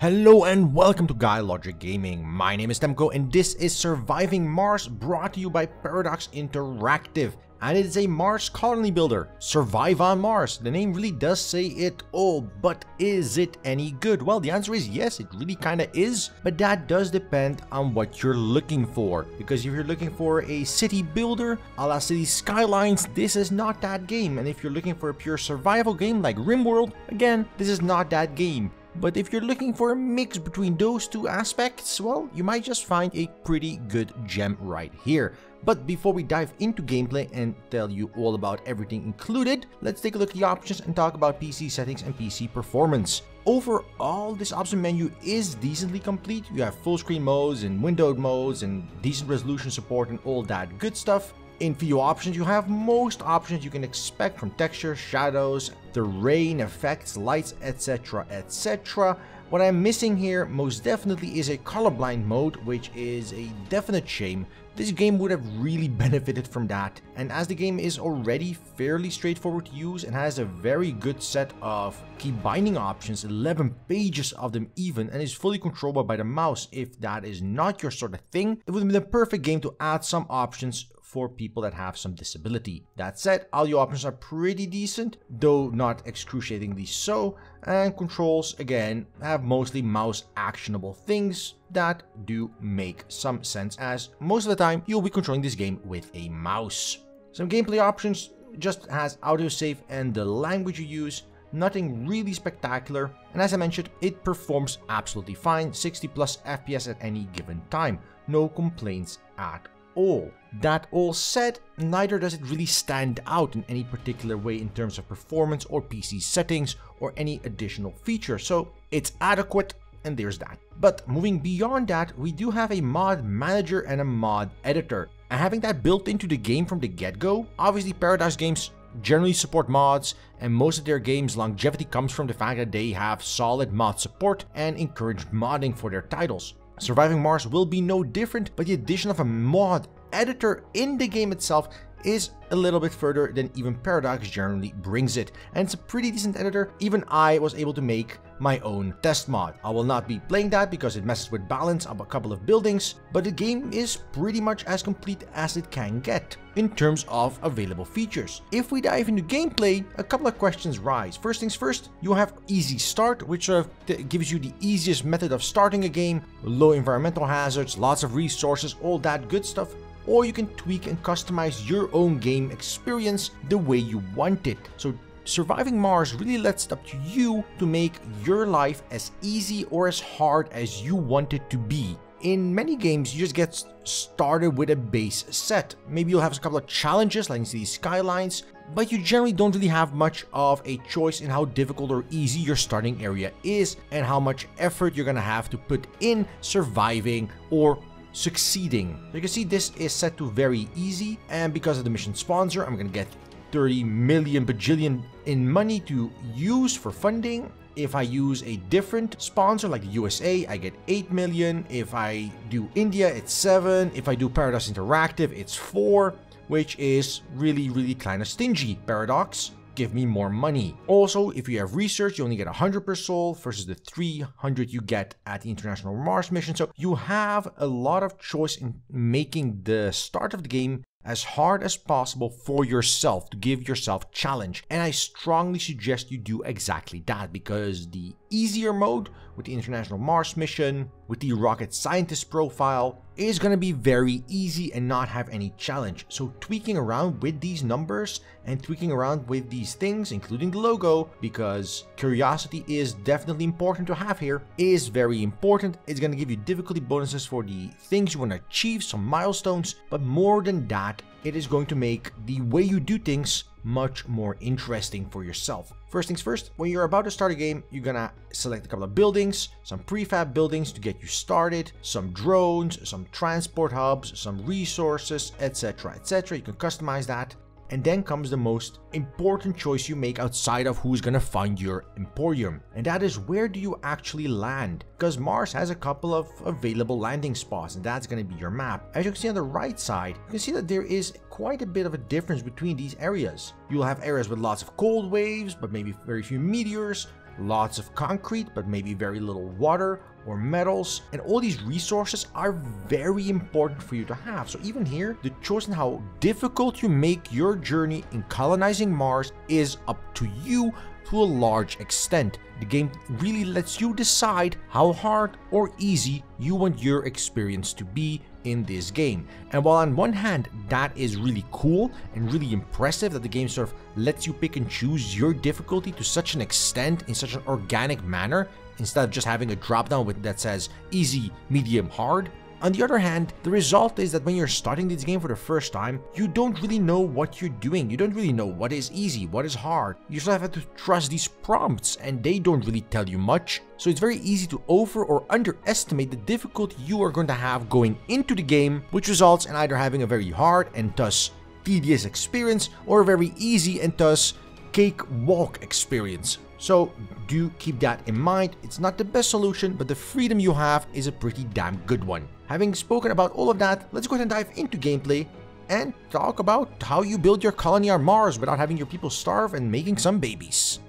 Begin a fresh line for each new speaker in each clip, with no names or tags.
Hello and welcome to GuyLogicGaming. My name is Temko and this is Surviving Mars, brought to you by Paradox Interactive. And it is a Mars colony builder. Survive on Mars. The name really does say it all, but is it any good? Well, the answer is yes, it really kinda is. But that does depend on what you're looking for. Because if you're looking for a city builder, a la City Skylines, this is not that game. And if you're looking for a pure survival game like RimWorld, again, this is not that game. But if you're looking for a mix between those two aspects, well, you might just find a pretty good gem right here. But before we dive into gameplay and tell you all about everything included, let's take a look at the options and talk about PC settings and PC performance. Overall, this option menu is decently complete. You have full screen modes and windowed modes and decent resolution support and all that good stuff. In video options, you have most options you can expect, from texture, shadows, terrain, effects, lights, etc, etc. What I'm missing here most definitely is a colorblind mode, which is a definite shame. This game would have really benefited from that, and as the game is already fairly straightforward to use and has a very good set of key binding options, 11 pages of them even, and is fully controllable by the mouse. If that is not your sort of thing, it would have been the perfect game to add some options for people that have some disability. That said, audio options are pretty decent, though not excruciatingly so, and controls, again, have mostly mouse actionable things that do make some sense, as most of the time you'll be controlling this game with a mouse. Some gameplay options just has autosave and the language you use. Nothing really spectacular, and as I mentioned, it performs absolutely fine, 60 plus FPS at any given time. No complaints at all. That all said, neither does it really stand out in any particular way in terms of performance or PC settings or any additional features, so it's adequate, and there's that. But moving beyond that, we do have a mod manager and a mod editor, and having that built into the game from the get-go. Obviously, Paradox games generally support mods, and most of their games' longevity comes from the fact that they have solid mod support and encourage modding for their titles. Surviving Mars will be no different, but the addition of a mod editor in the game itself is a little bit further than even Paradox generally brings it, and it's a pretty decent editor. Even I was able to make my own test mod. I will not be playing that because it messes with balance of a couple of buildings, but the game is pretty much as complete as it can get in terms of available features. If we dive into gameplay, a couple of questions rise. First things first, you have Easy Start, which sort of gives you the easiest method of starting a game, low environmental hazards, lots of resources, all that good stuff. Or you can tweak and customize your own game experience the way you want it. So Surviving Mars really lets it up to you to make your life as easy or as hard as you want it to be. In many games, you just get started with a base set. Maybe you'll have a couple of challenges like in City Skylines, but you generally don't really have much of a choice in how difficult or easy your starting area is and how much effort you're gonna have to put in surviving or succeeding. So you can see this is set to very easy, and because of the mission sponsor, I'm gonna get 30 million bajillion in money to use for funding. If I use a different sponsor like the USA, I get 8 million. If I do India, it's 7. If I do Paradox Interactive, it's 4, which is really kind of stingy. Paradox, give me more money. Also, if you have research, you only get 100 per soul versus the 300 you get at the International Mars mission. So you have a lot of choice in making the start of the game as hard as possible for yourself, to give yourself challenge. And I strongly suggest you do exactly that, because the easier mode with the International Mars mission, with the rocket scientist profile, is going to be very easy and not have any challenge. So tweaking around with these numbers and tweaking around with these things, including the logo, because curiosity is definitely important to have here, is very important. It's going to give you difficulty bonuses for the things you want to achieve, some milestones, but more than that, it is going to make the way you do things much more interesting for yourself. First things first, when you're about to start a game, you're gonna select a couple of buildings, some prefab buildings to get you started, some drones, some transport hubs, some resources, etc, etc. You can customize that. And then comes the most important choice you make outside of who's gonna fund your emporium, and that is, where do you actually land? because Mars has a couple of available landing spots, and that's going to be your map. As you can see on the right side, you can see that there is quite a bit of a difference between these areas. You'll have areas with lots of cold waves, but maybe very few meteors, lots of concrete, but maybe very little water or metals, and all these resources are very important for you to have. So even here, the choice in how difficult you make your journey in colonizing Mars is up to you to a large extent. The game really lets you decide how hard or easy you want your experience to be in this game. And while on one hand that is really cool and really impressive that the game sort of lets you pick and choose your difficulty to such an extent in such an organic manner, instead of just having a drop down that says easy, medium, hard. On the other hand, the result is that when you're starting this game for the first time, you don't really know what you're doing. You don't really know what is easy, what is hard. You just have to trust these prompts, and they don't really tell you much. So it's very easy to over or underestimate the difficulty you are going to have going into the game, which results in either having a very hard and thus tedious experience, or a very easy and thus cakewalk experience. So do keep that in mind. It's not the best solution, but the freedom you have is a pretty damn good one. Having spoken about all of that, let's go ahead and dive into gameplay and talk about how you build your colony on Mars without having your people starve and making some babies.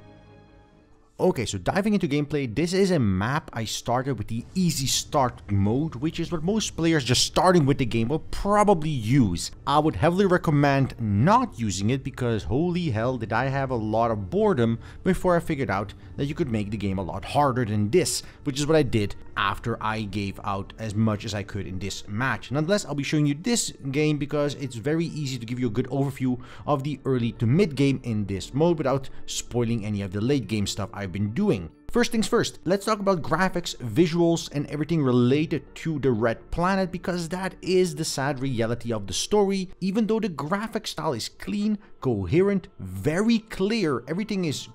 Okay, so diving into gameplay, this is a map I started with the easy start mode, which is what most players just starting with the game will probably use. I would heavily recommend not using it because holy hell did I have a lot of boredom before I figured out that you could make the game a lot harder than this, which is what I did after I gave out as much as I could in this match. Nonetheless, I'll be showing you this game because it's very easy to give you a good overview of the early to mid game in this mode without spoiling any of the late game stuff I've been doing. First things first, let's talk about graphics, visuals, and everything related to the Red Planet, because that is the sad reality of the story. Even though the graphic style is clean, coherent, very clear, everything is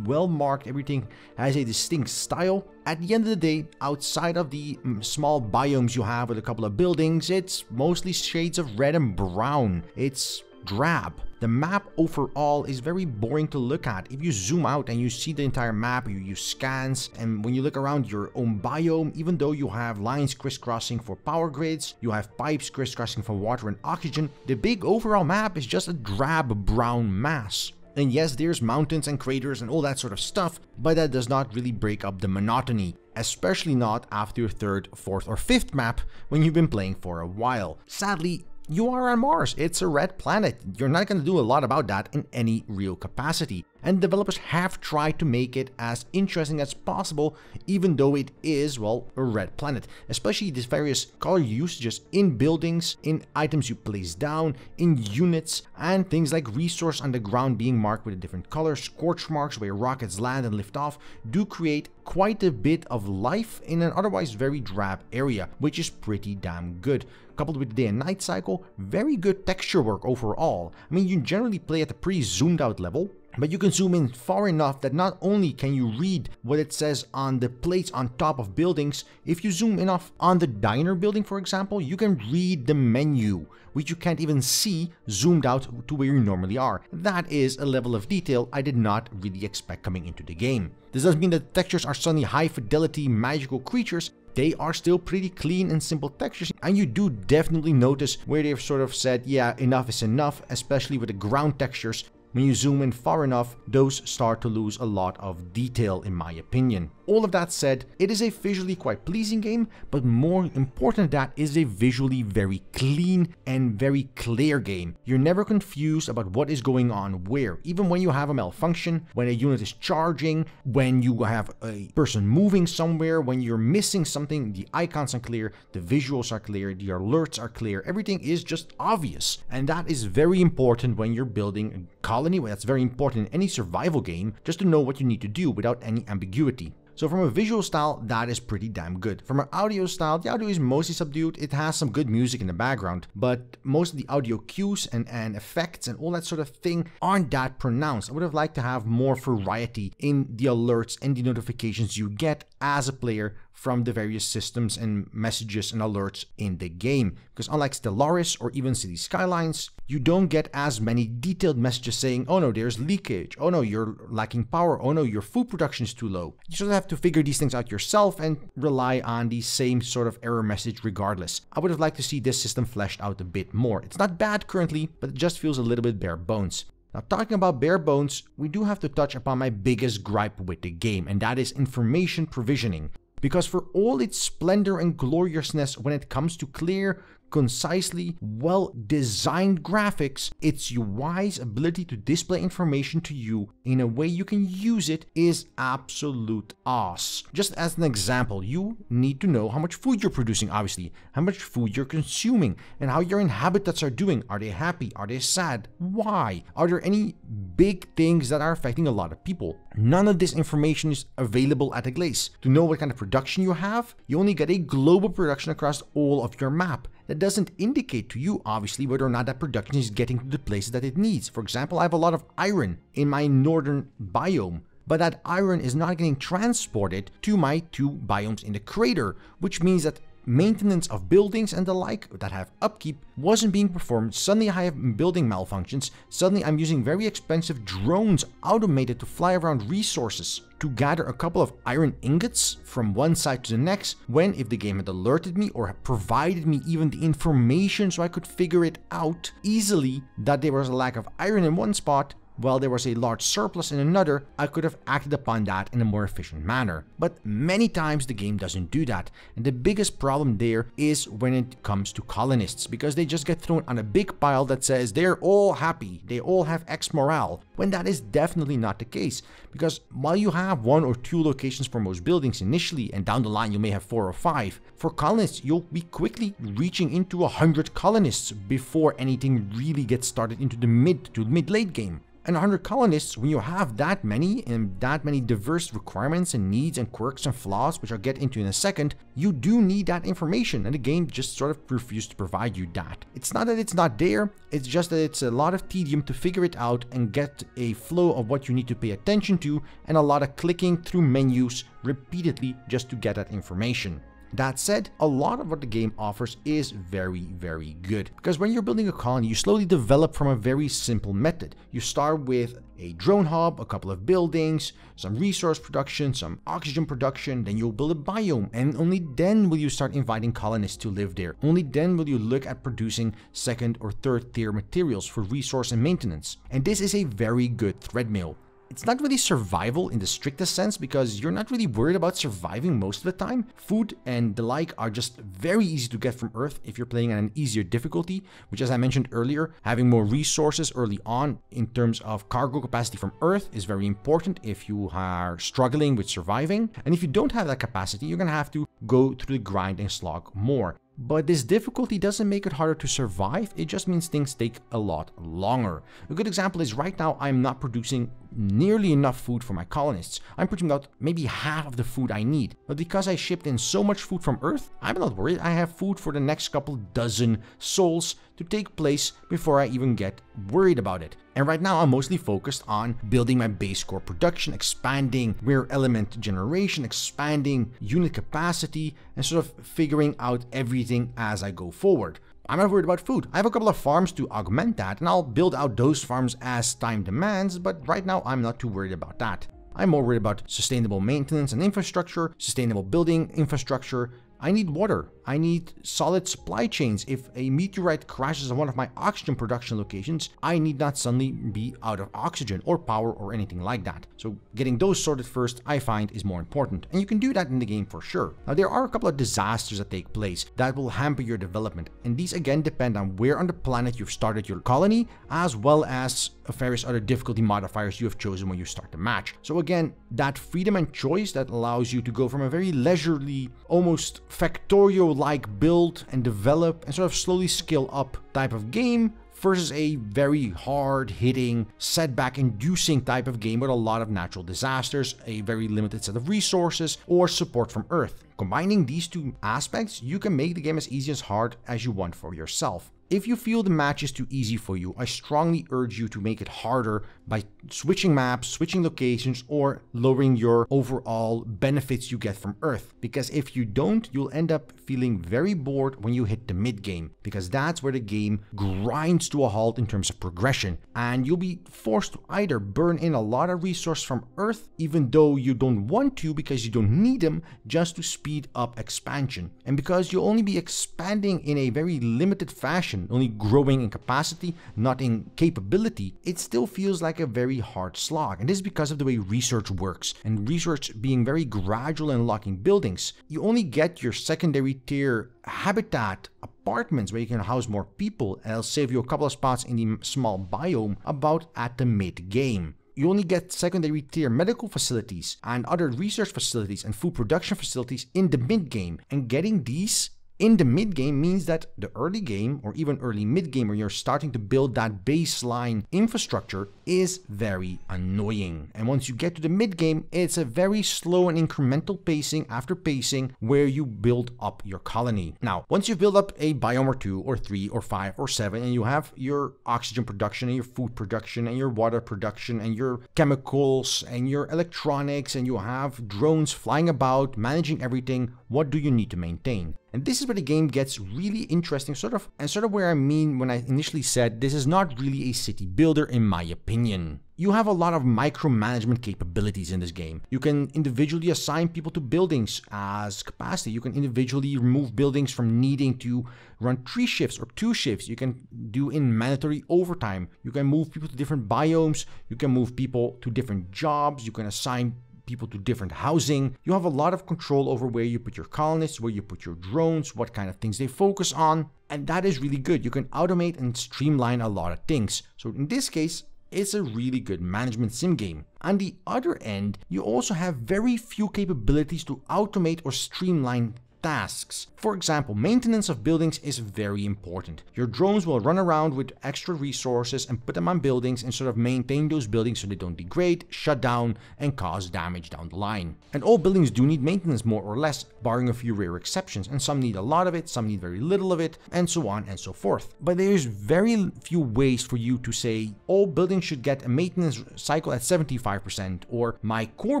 well marked, everything has a distinct style. At the end of the day, outside of the small biomes you have with a couple of buildings, it's mostly shades of red and brown. It's drab. The map overall is very boring to look at. If you zoom out and you see the entire map, you use scans, and when you look around your own biome, even though you have lines crisscrossing for power grids, you have pipes crisscrossing for water and oxygen, the big overall map is just a drab brown mass. And yes, there's mountains and craters and all that sort of stuff, but that does not really break up the monotony, especially not after your third, fourth, or fifth map when you've been playing for a while. Sadly, you are on Mars. It's a red planet. You're not going to do a lot about that in any real capacity. And developers have tried to make it as interesting as possible, even though it is, well, a red planet. Especially these various color usages in buildings, in items you place down, in units, and things like resource on the ground being marked with a different color, scorch marks where rockets land and lift off, do create quite a bit of life in an otherwise very drab area, which is pretty damn good. Coupled with the day and night cycle, very good texture work overall. I mean, you generally play at a pretty zoomed out level, but you can zoom in far enough that not only can you read what it says on the plates on top of buildings, if you zoom enough on the diner building, for example, you can read the menu, which you can't even see zoomed out to where you normally are. That is a level of detail I did not really expect coming into the game. This doesn't mean that the textures are suddenly high fidelity magical creatures. They are still pretty clean and simple textures, and you do definitely notice where they've sort of said, yeah, enough is enough, especially with the ground textures. When you zoom in far enough, those start to lose a lot of detail in my opinion. All of that said, it is a visually quite pleasing game, but more important than that is a visually very clean and very clear game. You're never confused about what is going on where, even when you have a malfunction, when a unit is charging, when you have a person moving somewhere, when you're missing something, the icons are clear, the visuals are clear, the alerts are clear, everything is just obvious. And that is very important when you're building a colony. That's very important in any survival game, just to know what you need to do without any ambiguity. So from a visual style, that is pretty damn good. From an audio style, the audio is mostly subdued. It has some good music in the background, but most of the audio cues and effects and all that sort of thing aren't that pronounced. I would have liked to have more variety in the alerts and the notifications you get as a player from the various systems and messages and alerts in the game. Because unlike Stellaris or even City Skylines, you don't get as many detailed messages saying, oh no, there's leakage, oh no, you're lacking power, oh no, your food production is too low. You sort of have to figure these things out yourself and rely on the same sort of error message regardless. I would have liked to see this system fleshed out a bit more. It's not bad currently, but it just feels a little bit bare bones. Now, talking about bare bones, we do have to touch upon my biggest gripe with the game, and that is information provisioning. Because for all its splendor and gloriousness when it comes to clear, concisely, well-designed graphics, its UI's ability to display information to you in a way you can use it is absolute ass. Just as an example, you need to know how much food you're producing, obviously, how much food you're consuming, and how your inhabitants are doing. Are they happy? Are they sad? Why? Are there any big things that are affecting a lot of people? None of this information is available at a glance. To know what kind of production you have, you only get a global production across all of your map. That doesn't indicate to you, obviously, whether or not that production is getting to the places that it needs. For example, I have a lot of iron in my northern biome, but that iron is not getting transported to my 2 biomes in the crater, which means that maintenance of buildings and the like that have upkeep wasn't being performed. Suddenly I have building malfunctions. Suddenly I'm using very expensive drones automated to fly around resources to gather a couple of iron ingots from one side to the next, when if the game had alerted me or had provided me even the information so I could figure it out easily that there was a lack of iron in one spot while there was a large surplus in another, I could have acted upon that in a more efficient manner. But many times the game doesn't do that, and the biggest problem there is when it comes to colonists, because they just get thrown on a big pile that says they're all happy, they all have X morale, when that is definitely not the case. Because while you have 1 or 2 locations for most buildings initially, and down the line you may have 4 or 5, for colonists you'll be quickly reaching into 100 colonists before anything really gets started into the mid-late game. And 100 colonists, when you have that many and that many diverse requirements and needs and quirks and flaws, which I'll get into in a second, you do need that information, and the game just sort of refused to provide you that. It's not that it's not there, it's just that it's a lot of tedium to figure it out and get a flow of what you need to pay attention to, and a lot of clicking through menus repeatedly just to get that information. That said, a lot of what the game offers is very, very good. Because when you're building a colony, you slowly develop from a very simple method. You start with a drone hub, a couple of buildings, some resource production, some oxygen production, then you'll build a biome, and only then will you start inviting colonists to live there. Only then will you look at producing 2nd or 3rd tier materials for resource and maintenance. And this is a very good treadmill. It's not really survival in the strictest sense, because you're not really worried about surviving most of the time. Food and the like are just very easy to get from Earth if you're playing at an easier difficulty, which, as I mentioned earlier, having more resources early on in terms of cargo capacity from Earth is very important if you are struggling with surviving. And if you don't have that capacity, you're going to have to go through the grind and slog more. But this difficulty doesn't make it harder to survive, it just means things take a lot longer. A good example is right now I'm not producing nearly enough food for my colonists. I'm producing about maybe half of the food I need. But because I shipped in so much food from Earth, I'm not worried. I have food for the next couple dozen souls to take place before I even get worried about it. And right now I'm mostly focused on building my base core production, expanding rare element generation, expanding unit capacity, and sort of figuring out everything as I go forward. I'm not worried about food. I have a couple of farms to augment that, and I'll build out those farms as time demands, but right now I'm not too worried about that. I'm more worried about sustainable maintenance and infrastructure, sustainable building infrastructure. I need water. I need solid supply chains. If a meteorite crashes on one of my oxygen production locations, I need not suddenly be out of oxygen or power or anything like that. So getting those sorted first, I find, is more important. And you can do that in the game for sure. Now, there are a couple of disasters that take place that will hamper your development. And these again depend on where on the planet you've started your colony, as well as various other difficulty modifiers you have chosen when you start the match. So again, that freedom and choice that allows you to go from a very leisurely, almost Factorio-like build and develop and sort of slowly scale up type of game versus a very hard-hitting, setback-inducing type of game with a lot of natural disasters, a very limited set of resources, or support from Earth. Combining these two aspects, you can make the game as easy as hard as you want for yourself. If you feel the match is too easy for you, I strongly urge you to make it harder by switching maps, switching locations, or lowering your overall benefits you get from Earth. Because if you don't, you'll end up feeling very bored when you hit the mid-game, because that's where the game grinds to a halt in terms of progression, and you'll be forced to either burn in a lot of resources from Earth, even though you don't want to because you don't need them, just to speed up expansion. And because you'll only be expanding in a very limited fashion, only growing in capacity, not in capability, it still feels like a very hard slog. And this is because of the way research works, and research being very gradual in unlocking buildings. You only get your secondary tier habitat apartments where you can house more people, and it'll save you a couple of spots in the small biome about at the mid-game. You only get secondary tier medical facilities and other research facilities and food production facilities in the mid-game, and getting these in the mid-game means that the early game, or even early mid-game where you're starting to build that baseline infrastructure, is very annoying. And once you get to the mid-game, it's a very slow and incremental pacing after pacing where you build up your colony. Now, once you build up a biome or 2 or 3 or 5 or 7, and you have your oxygen production and your food production and your water production and your chemicals and your electronics, and you have drones flying about managing everything, what do you need to maintain? And this is where the game gets really interesting, sort of where I mean when I initially said this is not really a city builder in my opinion. You have a lot of micromanagement capabilities in this game. You can individually assign people to buildings as capacity. You can individually remove buildings from needing to run 3 shifts or 2 shifts. You can do in mandatory overtime. You can move people to different biomes. You can move people to different jobs. You can assign people to different housing. You have a lot of control over where you put your colonists, where you put your drones, what kind of things they focus on, and that is really good. You can automate and streamline a lot of things. So in this case, it's a really good management sim game. On the other end, you also have very few capabilities to automate or streamline tasks. For example, maintenance of buildings is very important. Your drones will run around with extra resources and put them on buildings and sort of maintain those buildings so they don't degrade, shut down, and cause damage down the line. And all buildings do need maintenance more or less, barring a few rare exceptions, and some need a lot of it, some need very little of it, and so on and so forth. But there's very few ways for you to say all buildings should get a maintenance cycle at 75%, or my core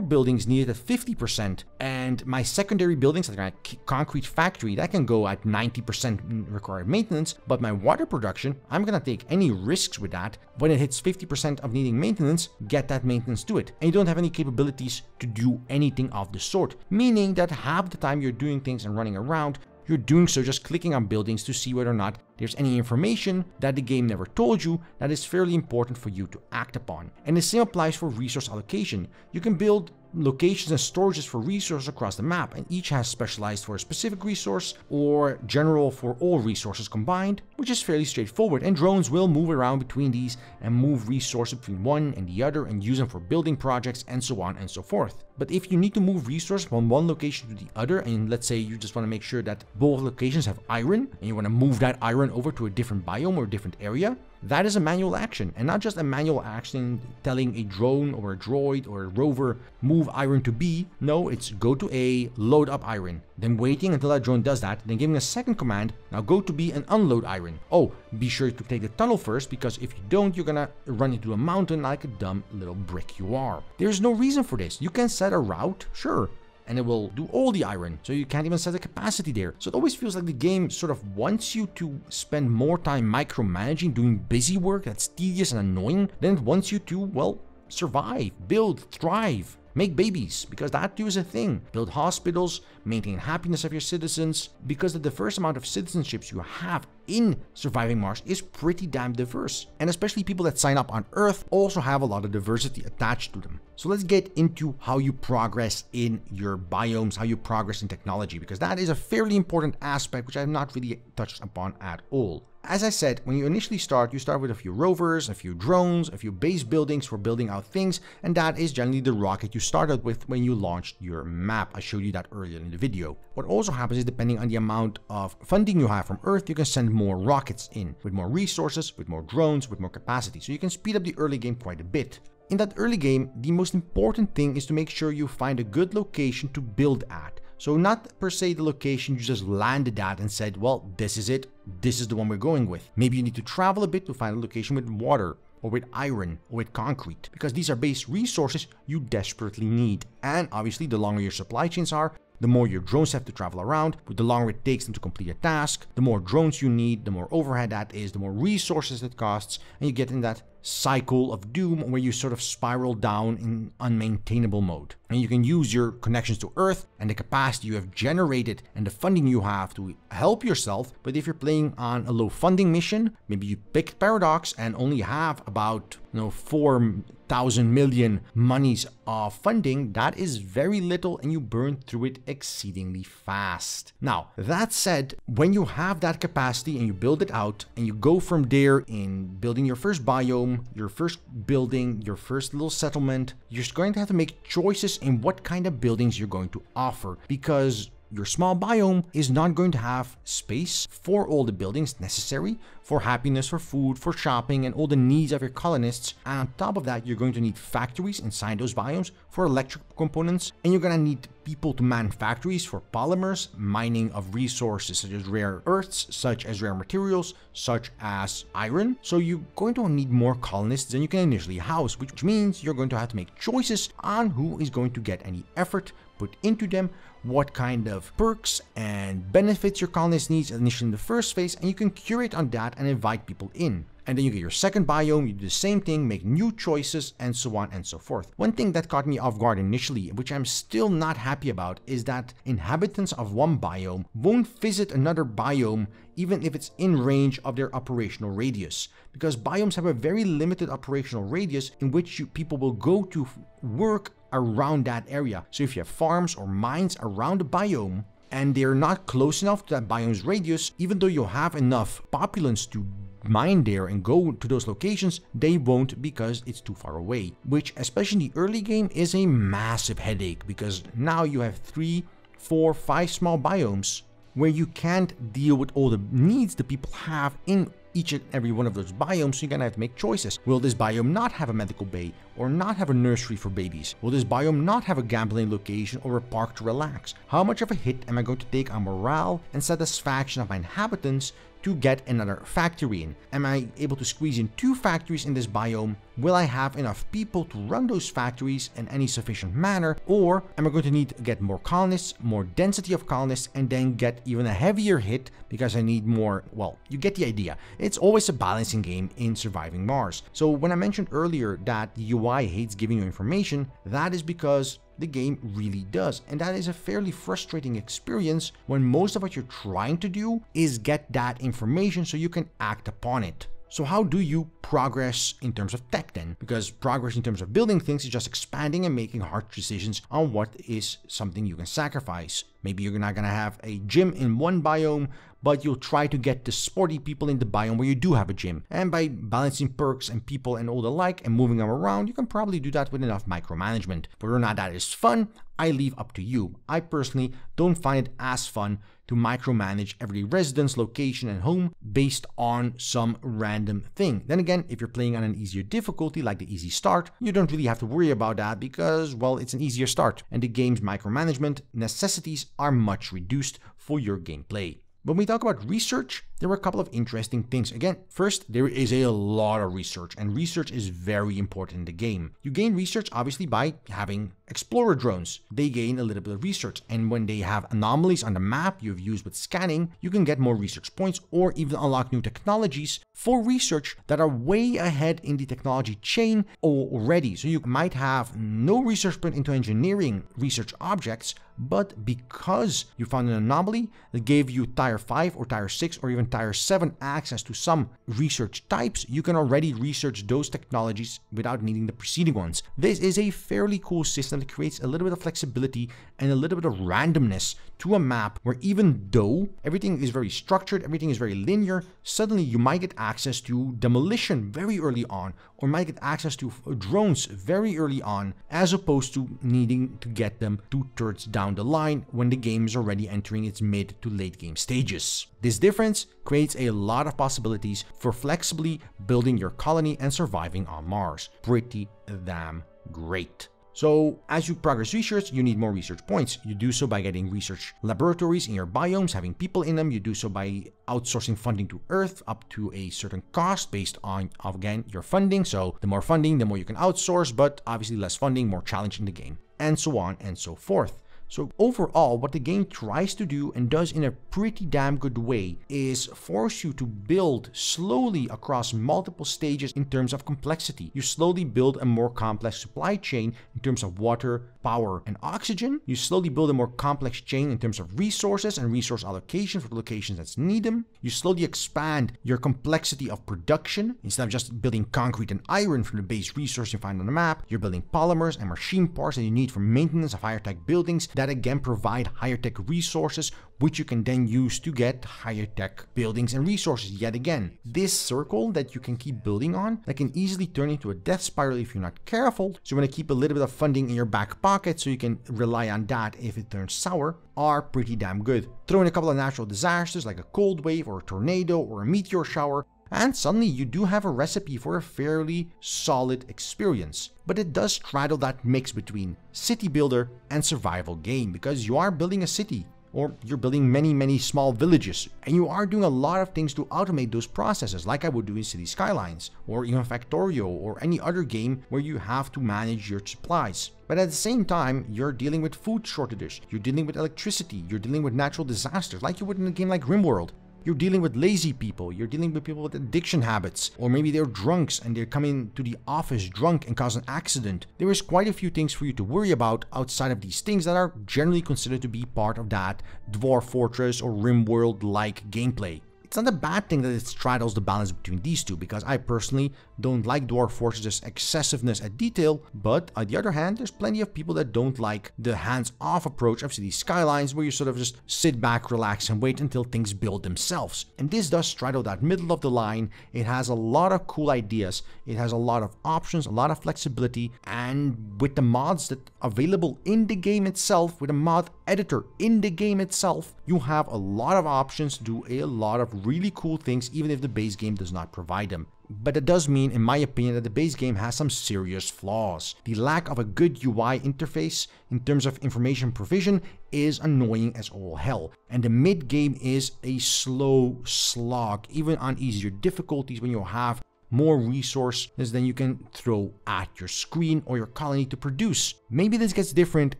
buildings need it at 50%, and my secondary buildings, like my concrete factory, that can go at 90% required maintenance, but my water production, I'm gonna take any risks with that. When it hits 50% of needing maintenance, get that maintenance to it. And you don't have any capabilities to do anything of the sort, meaning that half the time you're doing things and running around, you're doing so just clicking on buildings to see whether or not there's any information that the game never told you that is fairly important for you to act upon. And the same applies for resource allocation. You can build locations and storages for resources across the map, and each has specialized for a specific resource or general for all resources combined, which is fairly straightforward, and drones will move around between these and move resources between one and the other and use them for building projects and so on and so forth. But if you need to move resources from one location to the other, and let's say you just want to make sure that both locations have iron and you want to move that iron over to a different biome or a different area, that is a manual action, and not just a manual action telling a drone or a droid or a rover move iron to B. No, it's go to A, load up iron, then waiting until that drone does that, then giving a second command, now go to B and unload iron. Oh, be sure to take the tunnel first, because if you don't, you're gonna run into a mountain like a dumb little brick you are. There's no reason for this. You can set a route, sure, and it will do all the iron, so you can't even set the capacity there. So it always feels like the game sort of wants you to spend more time micromanaging, doing busy work that's tedious and annoying, than it wants you to, well, survive, build, thrive, make babies, because that too is a thing. Build hospitals, maintain happiness of your citizens, because the diverse amount of citizenships you have in Surviving Mars is pretty damn diverse. And especially people that sign up on Earth also have a lot of diversity attached to them. So let's get into how you progress in your biomes, how you progress in technology, because that is a fairly important aspect which I have not really touched upon at all. As I said, when you initially start, you start with a few rovers, a few drones, a few base buildings for building out things, and that is generally the rocket you started with when you launched your map. I showed you that earlier in the video. What also happens is, depending on the amount of funding you have from Earth, you can send more rockets in, with more resources, with more drones, with more capacity, so you can speed up the early game quite a bit. In that early game, the most important thing is to make sure you find a good location to build at. So not per se the location you just landed at and said, well, this is it, this is the one we're going with. Maybe you need to travel a bit to find a location with water, or with iron, or with concrete, because these are base resources you desperately need. And obviously, the longer your supply chains are, the more your drones have to travel around, but the longer it takes them to complete a task, the more drones you need, the more overhead that is, the more resources it costs, and you get in that cycle of doom where you sort of spiral down in unmaintainable mode. And you can use your connections to Earth and the capacity you have generated and the funding you have to help yourself, but if you're playing on a low funding mission, maybe you picked Paradox and only have about 4,000 million monies of funding, that is very little and you burn through it exceedingly fast. Now, that said, when you have that capacity and you build it out and you go from there in building your first biome, your first building, your first little settlement, you're going to have to make choices in what kind of buildings you're going to offer, because your small biome is not going to have space for all the buildings necessary for happiness, for food, for shopping, and all the needs of your colonists. And on top of that, you're going to need factories inside those biomes for electrical components, and you're going to need people to man factories for polymers, mining of resources such as rare earths, such as rare materials, such as iron. So you're going to need more colonists than you can initially house, which means you're going to have to make choices on who is going to get any effort put into them, what kind of perks and benefits your colonist needs initially in the first phase, and you can curate on that and invite people in. And then you get your second biome, you do the same thing, make new choices, and so on and so forth. One thing that caught me off guard initially, which I'm still not happy about, is that inhabitants of one biome won't visit another biome even if it's in range of their operational radius. Because biomes have a very limited operational radius in which people will go to work around that area. So if you have farms or mines around the biome, and they're not close enough to that biome's radius, even though you have enough populace to mine there and go to those locations, they won't, because it's too far away. Which, especially in the early game, is a massive headache, because now you have 3, 4, 5 small biomes where you can't deal with all the needs the people have in each and every one of those biomes, so you're gonna have to make choices. Will this biome not have a medical bay, or not have a nursery for babies? Will this biome not have a gambling location or a park to relax? How much of a hit am I going to take on morale and satisfaction of my inhabitants to get another factory in? Am I able to squeeze in 2 factories in this biome? Will I have enough people to run those factories in any sufficient manner? Or am I going to need to get more colonists, more density of colonists, and then get even a heavier hit because I need more? Well, you get the idea. It's always a balancing game in surviving Mars. So when I mentioned earlier that the UI hates giving you information, that is because the game really does, and that is a fairly frustrating experience when most of what you're trying to do is get that information so you can act upon it. So how do you progress in terms of tech then? Because progress in terms of building things is just expanding and making hard decisions on what is something you can sacrifice. Maybe you're not gonna have a gym in one biome, but you'll try to get the sporty people in the biome where you do have a gym. And by balancing perks and people and all the like and moving them around, you can probably do that with enough micromanagement. Whether or not that is fun, I leave up to you. I personally don't find it as fun to micromanage every residence, location, and home based on some random thing. Then again, if you're playing on an easier difficulty like the easy start, you don't really have to worry about that because, well, it's an easier start, and the game's micromanagement necessities are much reduced for your gameplay. When we talk about research, there are a couple of interesting things. Again, first, there is a lot of research, and research is very important in the game. You gain research, obviously, by having explorer drones. They gain a little bit of research, and when they have anomalies on the map you've used with scanning, you can get more research points or even unlock new technologies for research that are way ahead in the technology chain already. So you might have no research put into engineering research objects, but because you found an anomaly that gave you tier 5 or tier 6 or even tier 7 access to some research types, you can already research those technologies without needing the preceding ones. This is a fairly cool system that creates a little bit of flexibility and a little bit of randomness to a map where, even though everything is very structured, everything is very linear, suddenly you might get access to demolition very early on, or might get access to drones very early on, as opposed to needing to get them 2/3 down the line when the game is already entering its mid to late game stages. This difference creates a lot of possibilities for flexibly building your colony and surviving on Mars. Pretty damn great. So as you progress research, you need more research points. You do so by getting research laboratories in your biomes, having people in them. You do so by outsourcing funding to Earth up to a certain cost based on, again, your funding. So the more funding, the more you can outsource, but obviously less funding, more challenge in the game, and so on and so forth. So overall, what the game tries to do, and does in a pretty damn good way, is force you to build slowly across multiple stages in terms of complexity. You slowly build a more complex supply chain in terms of water, power, and oxygen. You slowly build a more complex chain in terms of resources and resource allocation for the locations that need them. You slowly expand your complexity of production. Instead of just building concrete and iron from the base resource you find on the map, you're building polymers and machine parts that you need for maintenance of higher tech buildings that again provide higher tech resources, which you can then use to get higher tech buildings and resources yet again. This circle that you can keep building on that can easily turn into a death spiral if you're not careful. So you want to keep a little bit of funding in your back pocket so you can rely on that if it turns sour, are pretty damn good. Throw in a couple of natural disasters like a cold wave or a tornado or a meteor shower, and suddenly you do have a recipe for a fairly solid experience. But it does straddle that mix between city builder and survival game, because you are building a city, or you're building many small villages, and you are doing a lot of things to automate those processes, like I would do in City Skylines, or even Factorio, or any other game where you have to manage your supplies. But at the same time, you're dealing with food shortages, you're dealing with electricity, you're dealing with natural disasters, like you would in a game like RimWorld. You're dealing with lazy people, you're dealing with people with addiction habits, or maybe they're drunks and they're coming to the office drunk and cause an accident. There is quite a few things for you to worry about outside of these things that are generally considered to be part of that Dwarf Fortress or RimWorld-like gameplay. It's not a bad thing that it straddles the balance between these two, because I personally don't like Dwarf Fortress's excessiveness at detail, but on the other hand, there's plenty of people that don't like the hands-off approach of City Skylines, where you sort of just sit back, relax, and wait until things build themselves. And this does straddle that middle of the line. It has a lot of cool ideas, it has a lot of options, a lot of flexibility, and with the mods that are available in the game itself, with a mod editor in the game itself, you have a lot of options to do a lot of really cool things, even if the base game does not provide them. But it does mean, in my opinion, that the base game has some serious flaws. The lack of a good UI interface in terms of information provision is annoying as all hell, and the mid-game is a slow slog, even on easier difficulties when you have more resources than you can throw at your screen or your colony to produce. Maybe this gets different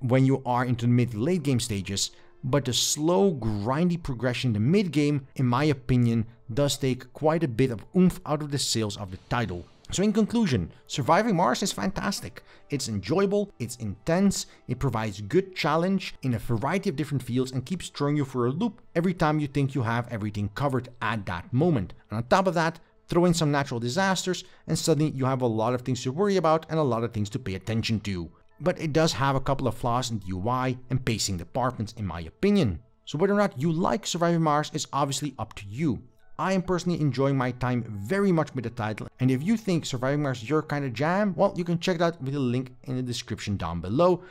when you are into the mid-late game stages, but the slow, grindy progression in the mid-game, in my opinion, does take quite a bit of oomph out of the sales of the title. So in conclusion, Surviving Mars is fantastic. It's enjoyable, it's intense, it provides good challenge in a variety of different fields and keeps throwing you for a loop every time you think you have everything covered at that moment. And on top of that, throw in some natural disasters and suddenly you have a lot of things to worry about and a lot of things to pay attention to. But it does have a couple of flaws in the UI and pacing departments, in my opinion. So whether or not you like Surviving Mars is obviously up to you. I am personally enjoying my time very much with the title, and if you think Surviving Mars is your kind of jam, well, you can check it out with the link in the description down below.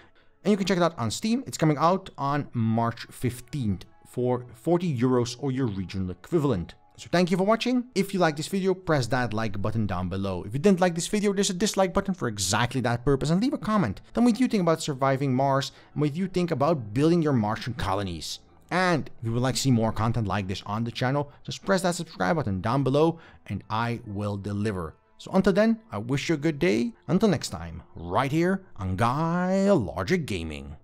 And you can check it out on Steam. It's coming out on March 15th for 40 euros or your regional equivalent. So thank you for watching. If you like this video, press that like button down below. If you didn't like this video, there's a dislike button for exactly that purpose, and leave a comment. Tell me what you think about Surviving Mars and what you think about building your Martian colonies. And if you would like to see more content like this on the channel, just press that subscribe button down below and I will deliver. So until then, I wish you a good day. Until next time, right here on GuyLogicGaming.